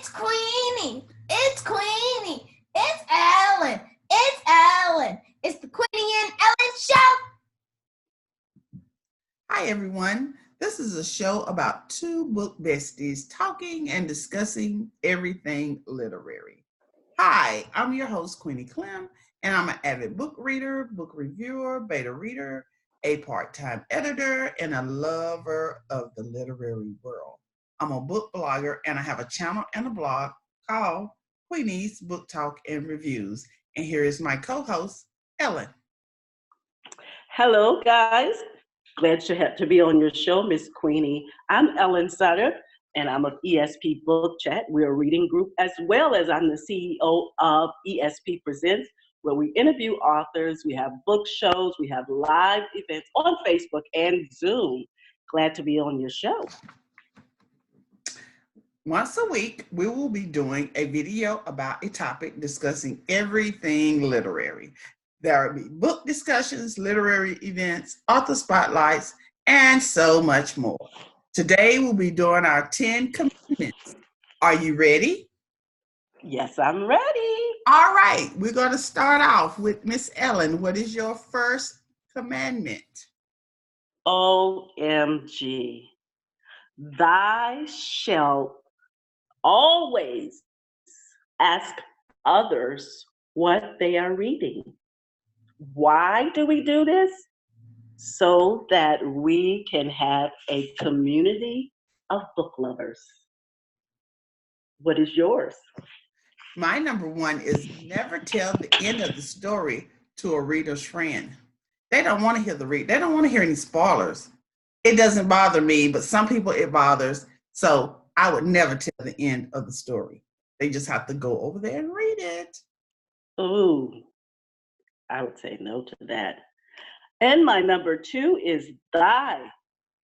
It's Queenie. It's Queenie. It's Ellen. It's Ellen. It's the Queenie and Ellen Show. Hi, everyone. This is a show about two book besties talking and discussing everything literary. Hi, I'm your host, Queenie Clem, and I'm an avid book reader, book reviewer, beta reader, a part-time editor, and a lover of the literary world. I'm a book blogger, and I have a channel and a blog called Queenie's Booktalk and Reviews. And here is my co-host, Ellen. Hello, guys. Glad to be on your show, Miss Queenie. I'm Ellen Sutter, and I'm of ESP Book Chat. We're a reading group, as well as I'm the CEO of ESP Presents, where we interview authors, we have book shows, we have live events on Facebook and Zoom. Glad to be on your show. Once a week, we will be doing a video about a topic discussing everything literary. There will be book discussions, literary events, author spotlights, and so much more. Today, we'll be doing our 10 commandments. Are you ready? Yes, I'm ready. All right, we're going to start off with Miss Ellen. What is your first commandment? OMG. Thou shalt always ask others what they are reading. Why do we do this? So that we can have a community of book lovers. What is yours? My number one is never tell the end of the story to a reader's friend. They don't want to hear the read. They don't want to hear any spoilers. It doesn't bother me, but some people it bothers. So I would never tell the end of the story. They just have to go over there and read it. Ooh, I would say no to that. And my number two is thou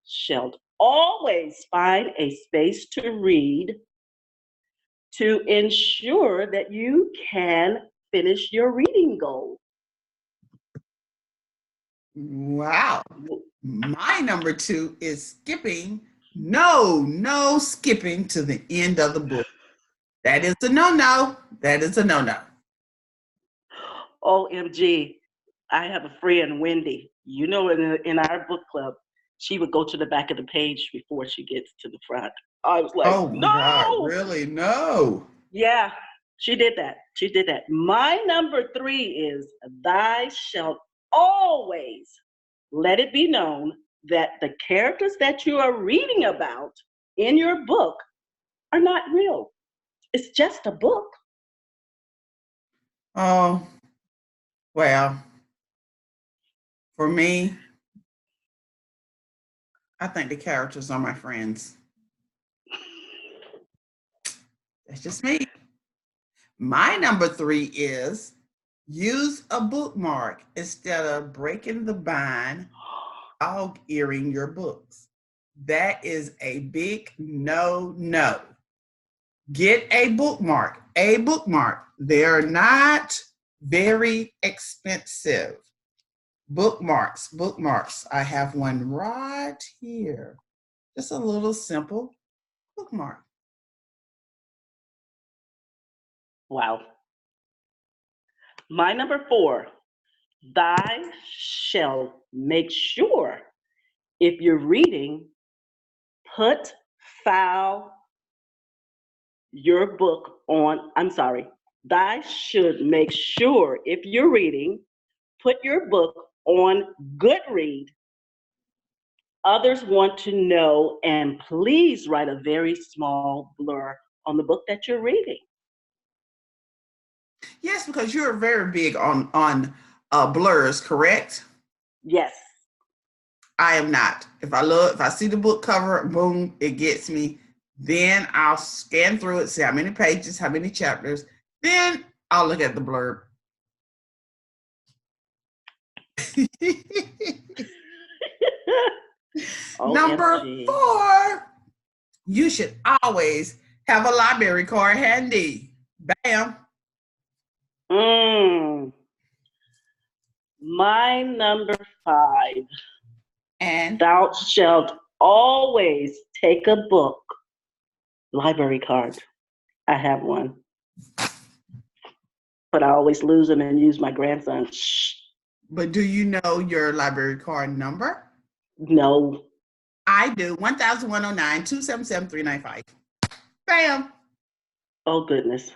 shalt always find a space to read to ensure that you can finish your reading goal. Wow. My number two is skipping. No skipping to the end of the book. That is a no-no. That is a no-no. OMG, I have a friend, Wendy. You know, in our book club, she would go to the back of the page before she gets to the front. I was like, oh my no! God, really? No. Yeah, she did that. She did that. My number three is thou shalt always let it be known that the characters that you are reading about in your book are not real. It's just a book. Oh, well, for me, I think the characters are my friends. That's just me. My number three is use a bookmark instead of breaking the bind, dog-earing your books. That is a big no-no. Get a bookmark. A bookmark. They're not very expensive. Bookmarks. I have one right here. Just a little simple bookmark. Wow. My number four, thou shalt make sure if you're reading, thou should make sure if you're reading, put your book on Goodread. Others want to know, and please write a very small blurb on the book that you're reading. Yes, because you're very big on blurs, correct? Yes. I am not. If I see the book cover, boom, it gets me. Then I'll scan through it, see how many pages, how many chapters. Then I'll look at the blurb. Number 4, you should always have a library card handy. Bam. My number 5. And thou shalt always take a book library card. I have one, but I always lose them and use my grandson. Shh. But do you know your library card number? No. I do. 1109-277-395. Bam. Oh, goodness.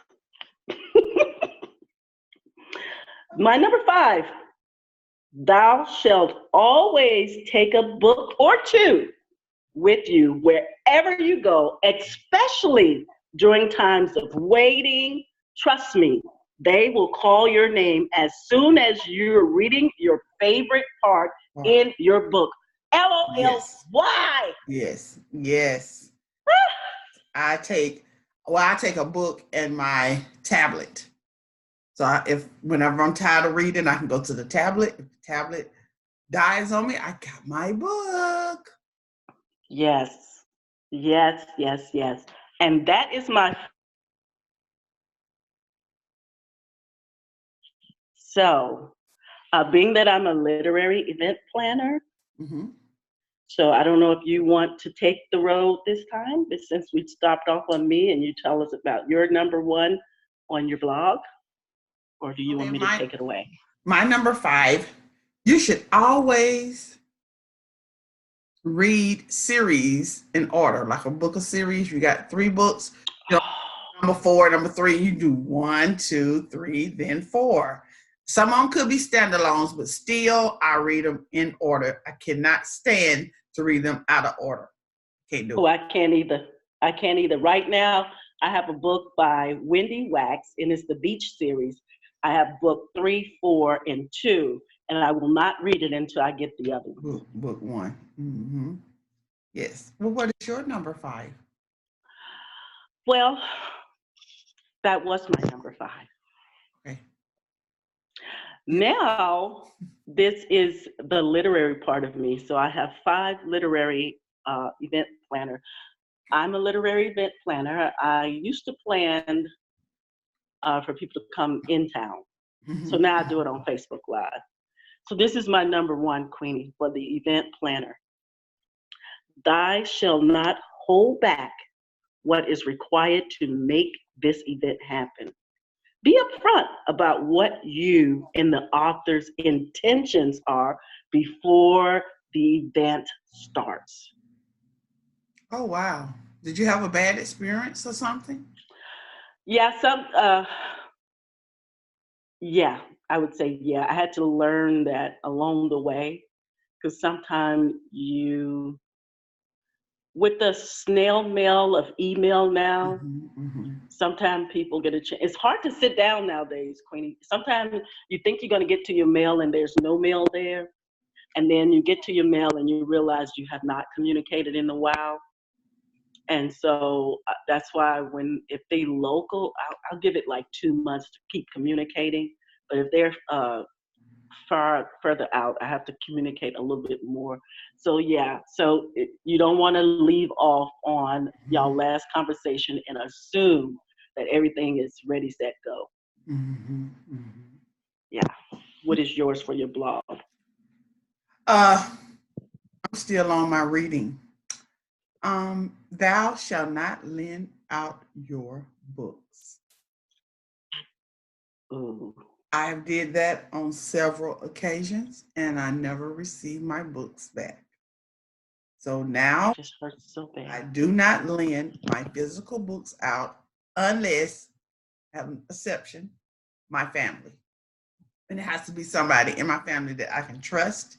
My number 5. Thou shalt always take a book or two with you wherever you go, especially during times of waiting. Trust me, they will call your name as soon as you're reading your favorite part in your book. LOL, Yes. why? Yes. Yes. I take a book and my tablet. So whenever I'm tired of reading, I can go to the tablet. If the tablet dies on me, I got my book. Yes, yes, yes, yes. And that is my. So, being that I'm a literary event planner, Mm-hmm. so I don't know if you want to take the road this time, but since we stopped off on me and you tell us about your number 1 on your blog, or do you want me to take it away? My number 5, you should always read series in order, like a book of series. You got 3 books. Number 4, number 3, you do 1, 2, 3, then 4. Some of them could be standalones, but still, I read them in order. I cannot stand to read them out of order. Can't do it. I can't either. I can't either. Right now, I have a book by Wendy Wax, and it's the Beach series. I have book 3, 4, and 2, and I will not read it until I get the other ones. Book 1. Mm-hmm. Yes. Well, what is your number 5? Well, that was my number 5. Okay. Now, this is the literary part of me. So I have 5 literary event planner. I'm a literary event planner. I used to plan for people to come in town. Mm-hmm. So now I do it on Facebook Live. So this is my number 1, Queenie, for the event planner. Thou shalt not hold back what is required to make this event happen. Be upfront about what you and the author's intentions are before the event starts. Oh, wow. Did you have a bad experience or something? Yeah, yeah, I would say, yeah. I had to learn that along the way, because sometimes with the snail mail of email now, Mm-hmm, mm-hmm. sometimes people get a chance. It's hard to sit down nowadays, Queenie. Sometimes you think you're going to get to your mail and there's no mail there. And then you get to your mail and you realize you have not communicated in a while. And so that's why if they local, I'll give it like 2 months to keep communicating. But if they're further out, I have to communicate a little bit more. So yeah, you don't want to leave off on y'all last conversation and assume that everything is ready, set, go. Mm-hmm, mm-hmm. Yeah. What is yours for your blog? I'm still on my reading. Thou shalt not lend out your books. Ooh. I did that on several occasions and I never received my books back. So now It just hurts so bad. I do not lend my physical books out unless, I have an exception, my family. And it has to be somebody in my family that I can trust.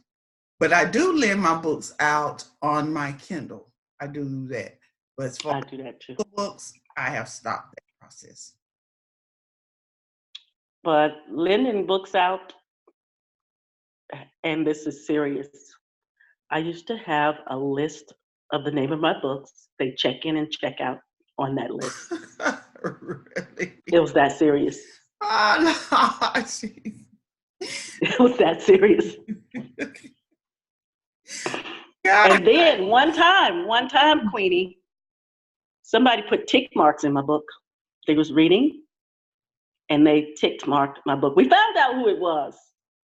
But I do lend my books out on my Kindle. I do that. But as far I do that too. as books, I have stopped that process. But lending books out, and this is serious, I used to have a list of the name of my books. They check in and check out on that list. Really? It was that serious. Oh, no. Geez. It was that serious. God. And then one time, Queenie, somebody put tick marks in my book. They was reading, and they tick marked my book. We found out who it was,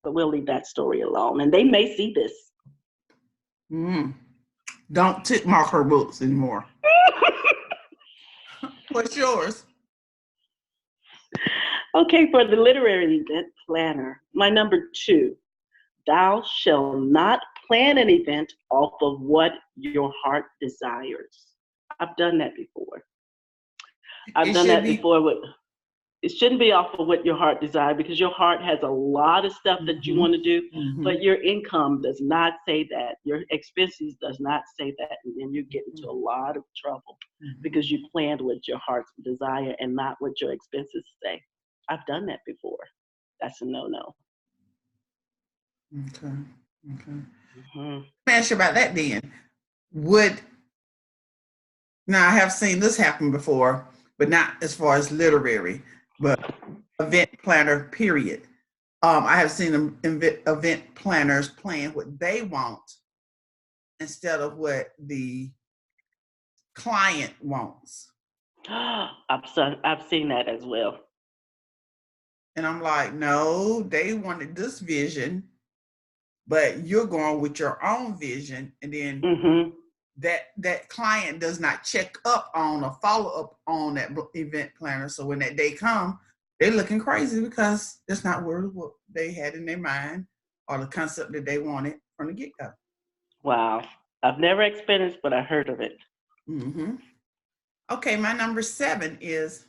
but we'll leave that story alone. And they may see this. Don't tick mark her books anymore. What's yours? Okay, for the literary event planner, my number 2, thou shall not plan an event off of what your heart desires. I've done that before. I've It done should that be. before with, it shouldn't be off of what your heart desires because your heart has a lot of stuff that you Hmm. want to do, Hmm. but your income does not say that. Your expenses does not say that, and then you get into a lot of trouble because you planned what your heart's desire and not what your expenses say. I've done that before. That's a no-no. Okay. Okay. Hmm. Let me ask you about that then. Would Now I have seen this happen before, but not as far as literary, but event planner. Period. I have seen event planners plan what they want instead of what the client wants. I've seen that as well. And I'm like, no, they wanted this vision, but you're going with your own vision, and then Hmm. that client does not check up on or follow up on that event planner. So when that day come, they're looking crazy because it's not what they had in their mind or the concept that they wanted from the get go. Wow. I've never experienced, but I heard of it. Hmm. Okay, my number 7 is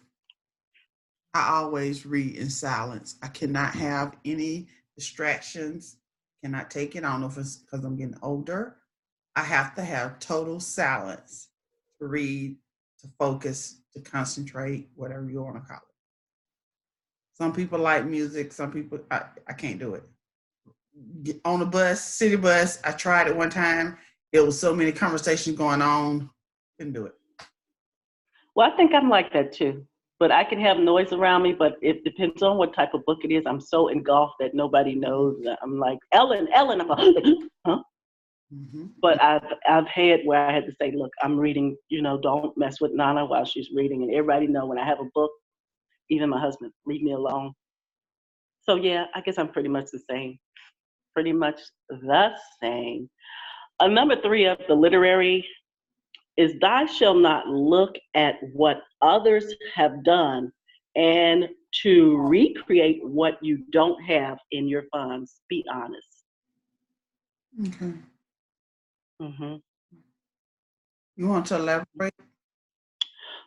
I always read in silence. I cannot have any distractions. Cannot take it. I don't know if it's because I'm getting older. I have to have total silence to read, to focus, to concentrate, whatever you want to call it. Some people like music. Some people, I can't do it. Get on the bus, city bus, I tried it one time. There was so many conversations going on. Couldn't do it. Well, I think I'm like that too. But I can have noise around me, but it depends on what type of book it is. I'm so engulfed that nobody knows. That I'm like, Ellen, Ellen. I'm like, huh? Mm-hmm. But I've had where I had to say, look, I'm reading, don't mess with Nana while she's reading. And everybody know when I have a book, even my husband, leave me alone. So yeah, I guess I'm pretty much the same. Pretty much the same. Number 3 of the literary is thou shalt not look at what others have done and to recreate what you don't have in your funds. Be honest. Okay. Hmm. You want to elaborate?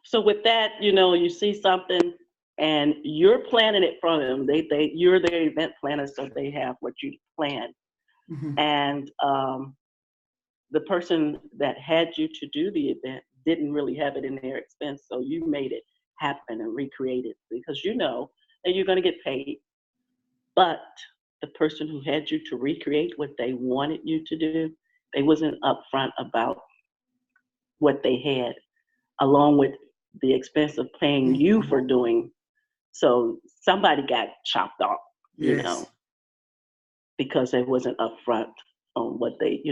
So with that, you see something and you're planning it for them. You're their event planner, so they have what you planned. Mm-hmm. And the person that had you to do the event didn't really have it in their expense, so you made it happen and recreate it because you know that you're going to get paid. But the person who had you to recreate what they wanted you to do, they wasn't upfront about what they had, along with the expense of paying you Mm-hmm. for doing. So somebody got chopped off, Yes. because they wasn't upfront on what they,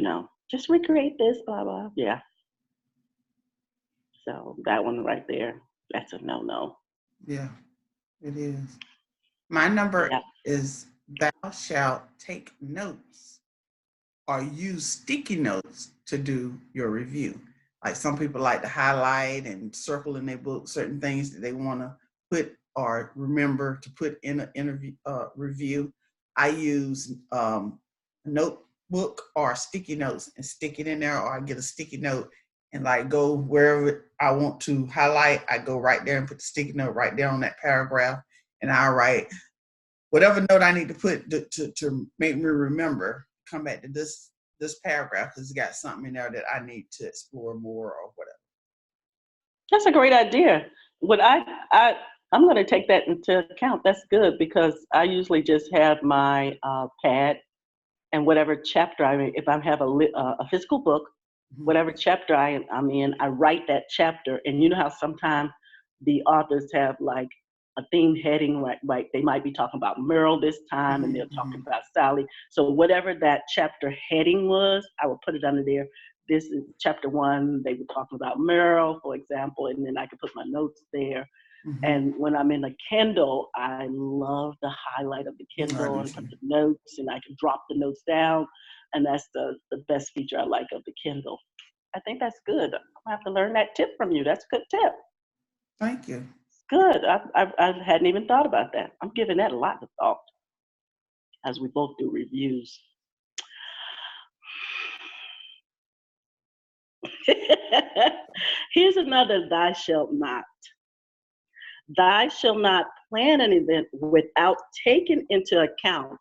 just recreate this, blah blah. Yeah. So that one right there, that's a no-no. Yeah, it is. My number Yeah. is thou shalt take notes or use sticky notes to do your review. Like some people like to highlight and circle in their book certain things that they want to put or remember to put in an interview review. I use a notebook or sticky notes and stick it in there, or I get a sticky note and like go wherever I want to highlight. I go right there and put the sticky note right there on that paragraph, and I write whatever note I need to put to make me remember, come back to this paragraph because it's got something in there that I need to explore more or whatever. That's a great idea. What I'm going to take that into account. That's good because I usually just have my pad and whatever chapter I'm in. If I have a physical book, Mm-hmm. whatever chapter I'm in, I write that chapter. And you know how sometimes the authors have like a theme heading, right? They might be talking about Merle this time, and they're Mm-hmm. talking about Sally. So whatever that chapter heading was, I would put it under there. This is chapter 1. They were talking about Merle, for example, and then I could put my notes there. Mm-hmm. And when I'm in the Kindle, I love the highlight of the Mm-hmm. I Kindle do and put too. the notes, and I can drop the notes down. And that's the best feature I like of the Kindle. I think that's good. I'm gonna have to learn that tip from you. That's a good tip. Thank you. Good. I hadn't even thought about that. I'm giving that a lot of thought as we both do reviews. Here's another "thou shalt not." Thou shalt not plan an event without taking into account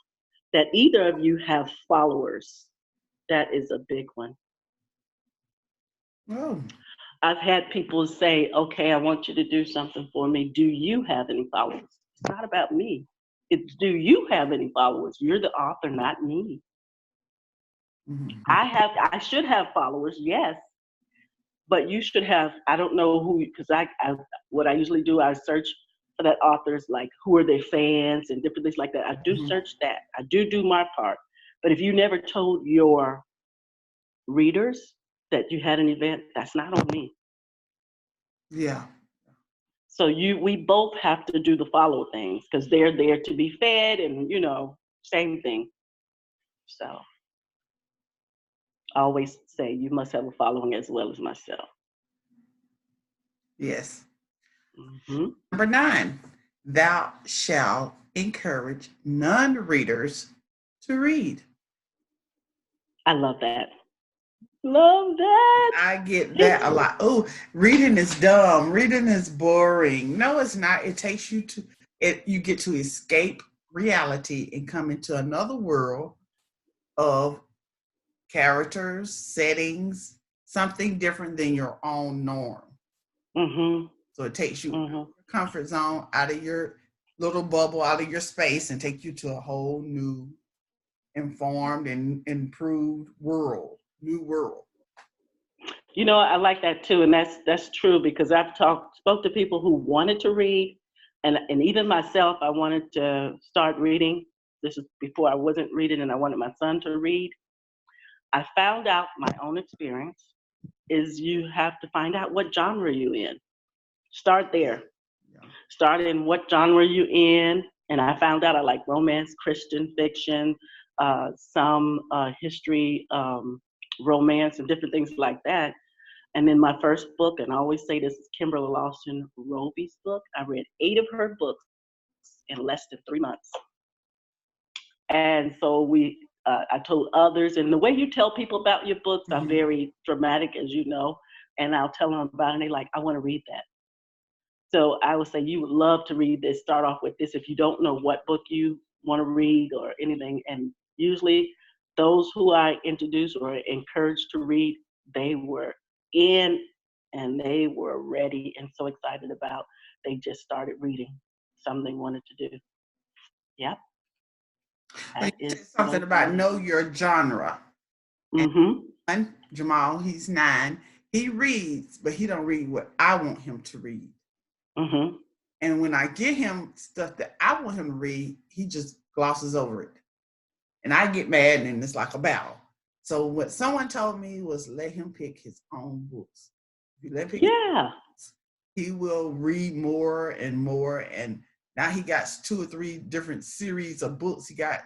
that either of you have followers. That is a big one. Oh, I've had people say, okay, I want you to do something for me. Do you have any followers? It's not about me. It's do you have any followers? You're the author, not me. mhm. I should have followers, yes, but you should have, I don't know who, because what I usually do, I search for that author's, like, who are their fans and different things like that. I do Mhm. search that. I do my part. But if you never told your readers that you had an event, that's not on me. Yeah. So we both have to do the follow things because they're there to be fed and, same thing. So I always say you must have a following as well as myself. Yes. Hmm. Number 9, thou shalt encourage non-readers to read. I love that. Love that. I get that a lot. Oh, reading is dumb. Reading is boring. No, it's not. It takes you to it. You get to escape reality and come into another world of characters, settings, something different than your own norm. Mm-hmm. So it takes you out of Mm-hmm. your comfort zone, out of your little bubble, out of your space, and take you to a whole new, informed and improved world, new world. I like that too, and that's true because I've spoke to people who wanted to read, and even myself, I wanted to start reading. This is before I wasn't reading, and I wanted my son to read. I found out my own experience is you have to find out what genre you in. Start there. Yeah. Start in what genre you in, and I found out I like romance, Christian fiction, some history, romance, and different things like that. And then my first book, and I always say this is Kimberly Lawson Roby's book. I read 8 of her books in less than 3 months. And so I told others, and the way you tell people about your books, I'm very dramatic, as you know, and I'll tell them about it, and they're like, I want to read that. So I would say you would love to read this. Start off with this if you don't know what book you want to read or anything. And usually those who I introduced or encouraged to read, they were in and they were ready and so excited about. They just started reading something they wanted to do. Yep. But That you said is something so about good. know your genre. Mm-hmm. And Jamal, he's 9. He reads, but he don't read what I want him to read. Mm-hmm. And when I get him stuff that I want him to read, he just glosses over it. And I get mad and it's like a battle. So what someone told me was let him pick his own books. If you let him pick Yeah. he will read more and more. And now he got 2 or 3 different series of books. He got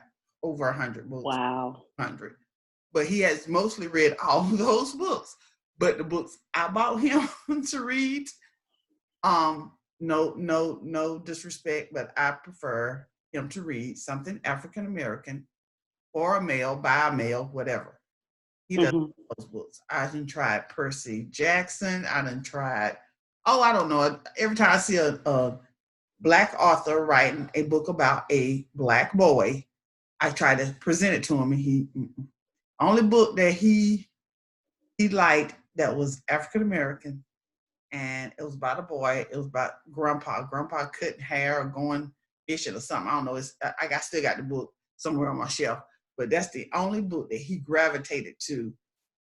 over 100 books. Wow. 100. But he has mostly read all of those books. But the books I bought him to read, no disrespect, but I prefer him to read something African American or a male, by a male, whatever. He doesn't Mm-hmm. those books. I done tried Percy Jackson. I done tried, I don't know. Every time I see a black author writing a book about a black boy, I try to present it to him, and he only book that he liked that was African American, and it was about a boy. It was about grandpa. Grandpa cutting hair or going fishing or something. I don't know. Still got the book somewhere on my shelf, but that's the only book that he gravitated to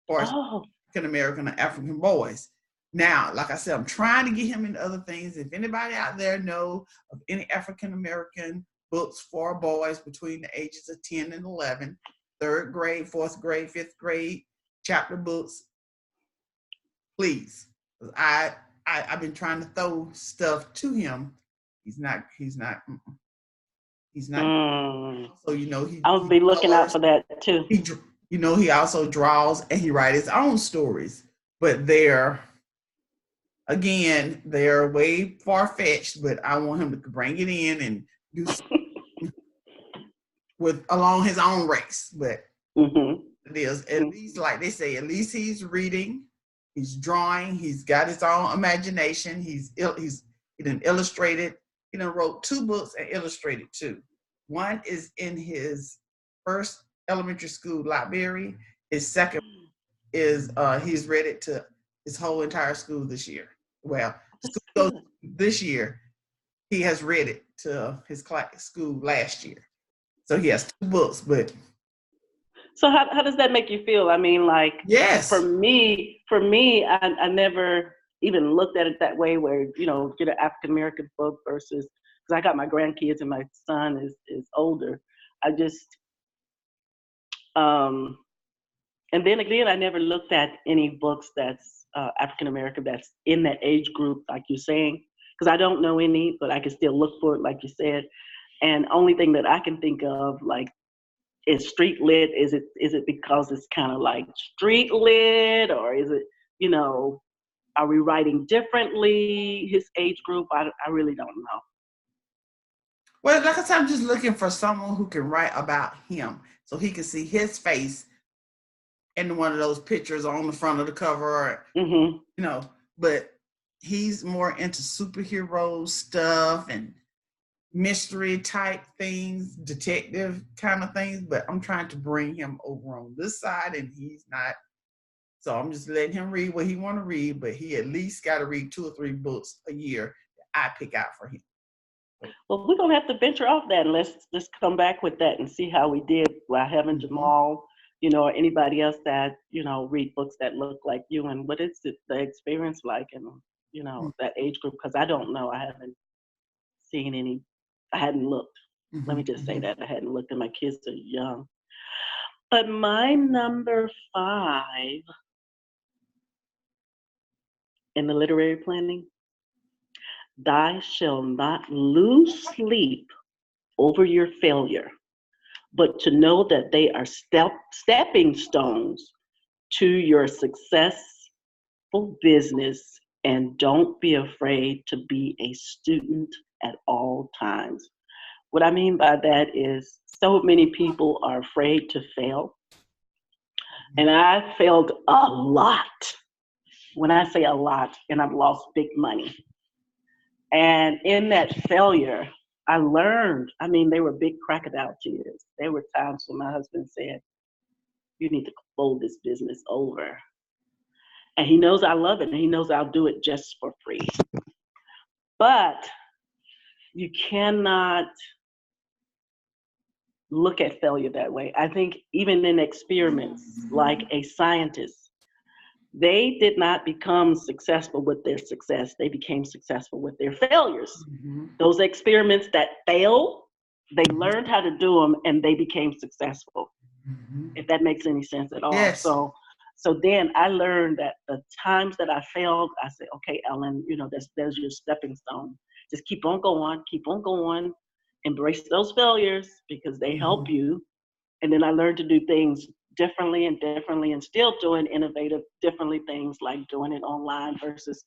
for Oh. African American or African boys. Now, like I said, I'm trying to get him into other things. If anybody out there know of any African American books for boys between the ages of 10 and 11, 3rd grade, 4th grade, 5th grade, chapter books, please. I've been trying to throw stuff to him. He's not. Mm. So I'll he be looking out colors. for that too. He also draws and he writes his own stories, but they're Again, they're way far-fetched, but I want him to bring it in and do with along his own race. But it is at least, like they say, at least he's reading, he's drawing, he's got his own imagination. He done illustrated. He done wrote 2 books and illustrated 2. One is in his first elementary school library. His second is he's read it to his whole entire school this year. Well, school goes this year. He has read it to his school last year. So he has 2 books, but so how does that make you feel? I mean, like, yes, for me, I never even looked at it that way, where, you know, get an African American book versus, because I got my grandkids and my son is older. I just and then again, I never looked at any books that's African American that's in that age group, like you're saying, because I don't know any, but I can still look for it, like you said. And only thing that I can think of, like, is street lit. Is it because it's kind of like street lit, or is it, you know, are we writing differently? His age group, I really don't know. well, like I said, I'm just looking for someone who can write about him, so he can see his face in one of those pictures on the front of the cover, you know. But he's more into superhero stuff and mystery type things, detective kind of things. But I'm trying to bring him over on this side, and he's not. So I'm just letting him read what he want to read, but he at least got to read 2 or 3 books a year that I pick out for him. Well, we're gonna have to venture off that, and let's come back with that and see how we did while having Jamal, you know, or anybody else that, you know, read books that look like you, and what is the experience like, and, you know, that age group, because I don't know. I haven't seen any. I hadn't looked. Let me just say that I hadn't looked, and my kids are young. But my number 5 in the literary planning, thou shall not lose sleep over your failure, but to know that they are stepping stones to your successful business, and don't be afraid to be a student at all times. What I mean by that is, so many people are afraid to fail. And I failed a lot. When I say a lot, and I've lost big money. And in that failure, I learned, I mean, they were big crocodile tears. There were times when my husband said, you need to fold this business over. And he knows I love it, and he knows I'll do it just for free. But you cannot look at failure that way. I think even in experiments, like a scientist, they did not become successful with their success. They became successful with their failures. Those experiments that failed, they learned how to do them, and they became successful. If that makes any sense at all. Yes. So then I learned that the times that I failed, I said, okay, Ellen, you know, there's your stepping stone. Just keep on going, embrace those failures, because they help you. And then I learned to do things differently, and still doing innovative, differently things, like doing it online versus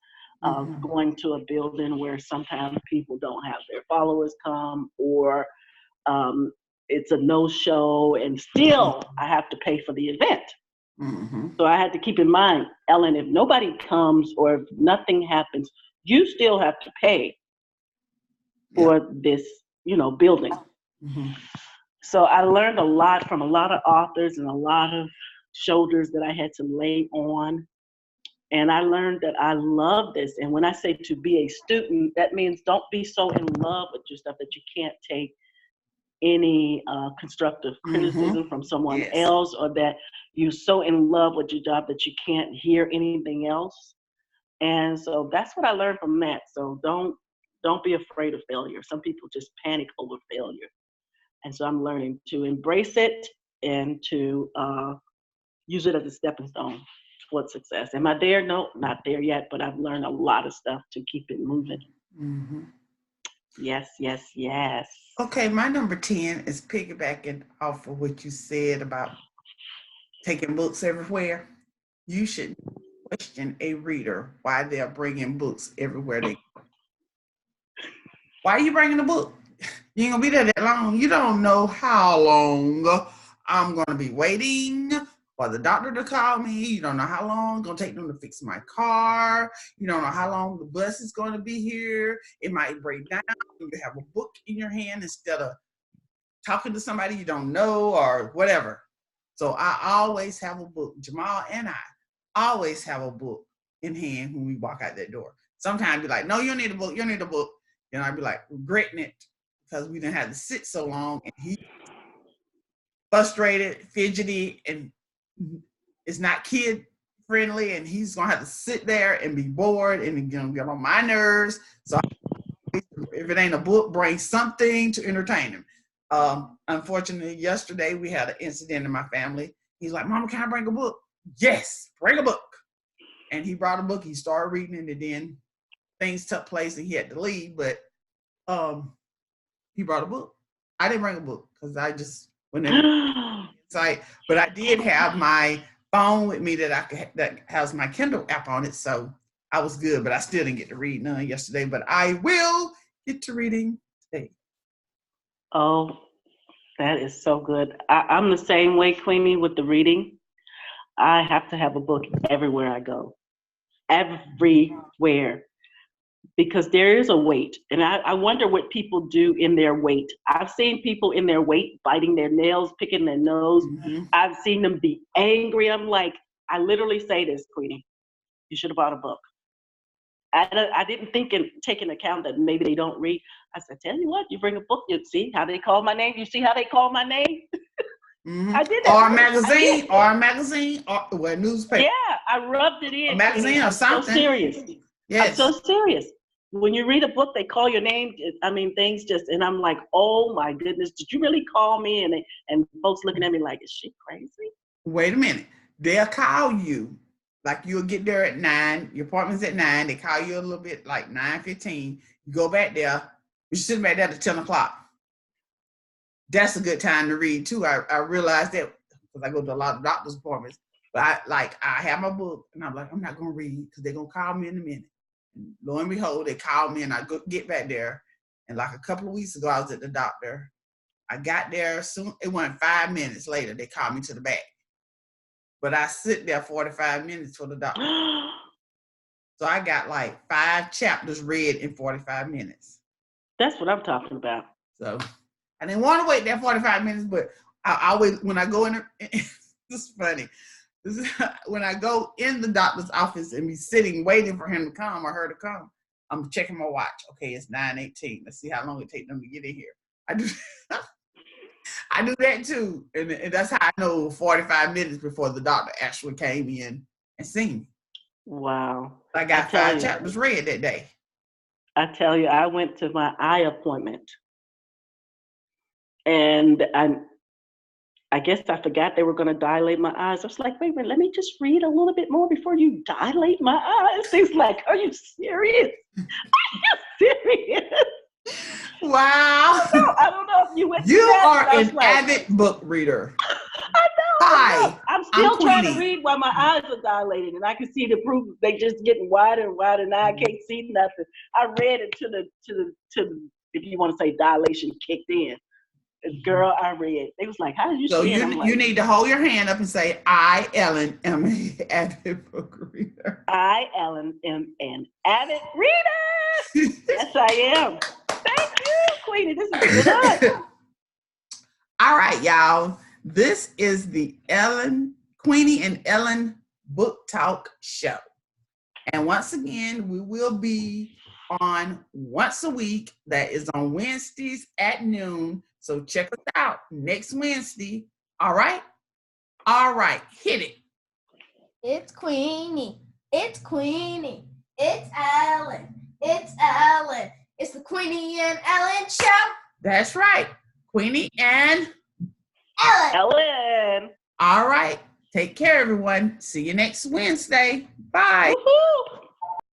going to a building where sometimes people don't have their followers come, or it's a no-show, and still I have to pay for the event. So I had to keep in mind, Ellen, if nobody comes or if nothing happens, you still have to pay for this, you know, building. So I learned a lot from a lot of authors and a lot of shoulders that I had to lay on. And I learned that I love this. And when I say to be a student, that means don't be so in love with your stuff that you can't take any constructive criticism from someone else, or that you're so in love with your job that you can't hear anything else. And so that's what I learned from that. So don't be afraid of failure. Some people just panic over failure. And so I'm learning to embrace it and to use it as a stepping stone towards success. Am I there? No, not there yet, but I've learned a lot of stuff to keep it moving. Yes. Okay, my number 10 is piggybacking off of what you said about taking books everywhere. You should question a reader why they're bringing books everywhere they go. Why are you bringing a book? You ain't gonna be there that long. You don't know how long I'm gonna be waiting for the doctor to call me. You don't know how long it's gonna take them to fix my car. You don't know how long the bus is gonna be here. It might break down. You have a book in your hand instead of talking to somebody you don't know or whatever. So I always have a book. Jamal and I always have a book in hand when we walk out that door. Sometimes be like, no, you don't need a book. You don't need a book. And I'd be like regretting it because we didn't have to sit so long, and he frustrated, fidgety, and it's not kid friendly, and he's gonna have to sit there and be bored and gonna get on my nerves. So if it ain't a book, bring something to entertain him. Unfortunately, yesterday we had an incident in my family. He's like, Mama, can I bring a book? Yes, bring a book. And he brought a book. He started reading it, and then things took place and he had to leave. But he brought a book. I didn't bring a book because I just went inside. But I did have my phone with me that has my Kindle app on it. So I was good, but I still didn't get to read none yesterday. But I will get to reading today. Oh, that is so good. I'm the same way, Queenie, with the reading. I have to have a book everywhere I go. Everywhere. Because there is a wait. And I wonder what people do in their wait. I've seen people in their wait biting their nails, picking their nose. Mm-hmm. I've seen them be angry. I'm like, I literally say this, Queenie, you should have bought a book. I didn't think and take into account that maybe they don't read. I said, tell you what, you bring a book, you see how they call my name? You see how they call my name? Mm-hmm. I did that. Or a magazine, or a newspaper. Yeah, I rubbed it in. A magazine or something. I'm so serious. Yes. I'm so serious. When you read a book, they call your name. I mean, things just, and I'm like, oh my goodness, did you really call me? And folks looking at me like, is she crazy? Wait a minute. They'll call you. Like you'll get there at 9, your appointment's at 9, they call you a little bit like 9:15. You go back there, you're sitting back there at 10 o'clock. That's a good time to read too. I realized that because I go to a lot of doctor's appointments. But I have my book and I'm like, I'm not gonna read because they're gonna call me in a minute. And lo and behold, they called me and I get back there. And like a couple of weeks ago, I was at the doctor. I got there soon, it went 5 minutes later, they called me to the back. But I sit there 45 minutes for the doctor. So I got like 5 chapters read in 45 minutes. That's what I'm talking about. So I didn't want to wait there 45 minutes, but I always, when I go in, this is funny. When I go in the doctor's office and be sitting waiting for him to come or her to come, I'm checking my watch. Okay, it's 9:18. Let's see how long it takes them to get in here. I do that too. And that's how I know 45 minutes before the doctor actually came in and seen me. Wow. I got 5 chapters read that day. I tell you, I went to my eye appointment. And I guess I forgot they were going to dilate my eyes. I was like, wait a minute, let me just read a little bit more before you dilate my eyes. He's like, are you serious? Are you serious? Wow. I don't know if you went You through that. are an avid book reader. I know. Hi. I'm still trying Queenie. to read while my eyes are dilated, and I can see the proof. They just getting wider and wider. Now I can't see nothing. I read it to the if you want to say dilation kicked in. Girl, I read. They was like, "How did you so see it?" So you need to hold your hand up and say, "I, Ellen, am an avid book reader." I, Ellen, am an avid reader. Yes, I am. Thank you, Queenie. This is good. All right, y'all. This is the Queenie and Ellen Book Talk show. And once again, we will be on once a week. That is on Wednesdays at noon. So check us out next Wednesday. All right? All right. Hit it. It's Queenie. It's Queenie. It's Ellen. It's Ellen. It's the Queenie and Ellen show. That's right. Queenie and Ellen. All right. Take care, everyone. See you next Wednesday. Bye. Woo-hoo.